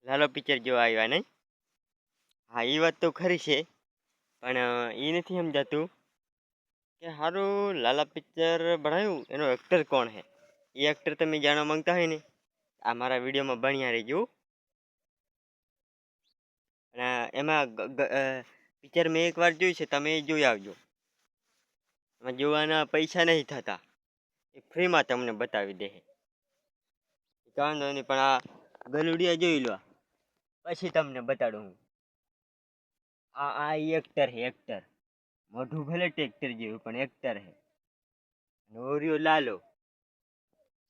Lalo picture જોવા આવ્યા નહીં? હા, એ વાત તો ખરી છે. પણ એ નથી સમજાતું કે હારું લાલા પિક્ચર બનાવ્યું એનો એક્ટર કોણ છે. એ એક્ટર તમે જાણવા માંગતા હોય ને, આ મારા વિડીયોમાં બન્યા રહેજો. અને એમાં પિક્ચર મેં એકવાર જોયું છે, તમે એ જોઈ આવજો. એમાં જોવાના પૈસા નહીં થતા, એ ફ્રીમાં તમને બતાવી દે. વાંધો નહીં, પણ આ ગલુડિયા જોઈ લો, પછી તમને બતાડું હું. આ એક્ટર હે, એક્ટર. મોઢું ભલે ટેક્ટર જેવું પણ એક્ટર હે. નોરિયો લાલો.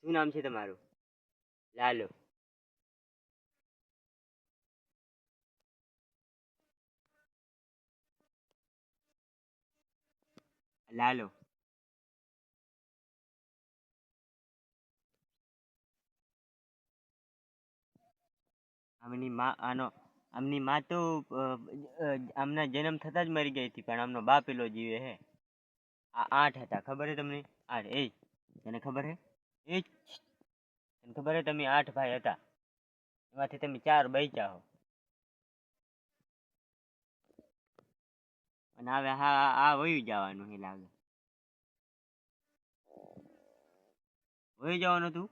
શું નામ છે તમારું? લાલો. લાલો. આમની માં તો આમના જન્મ થતા જ મરી ગઈ હતી, પણ આમનો બાપ પેલો જીવે હે. આ 8 હતા, ખબર હે તમને? 8. તને ખબર હે? તને ખબર હે તમે 8 ભાઈ હતા, એમાંથી તમે 4 બચ્યા હો. અને હવે આ વયું જવાનું હે લાગે. વયું જવાનું હતું.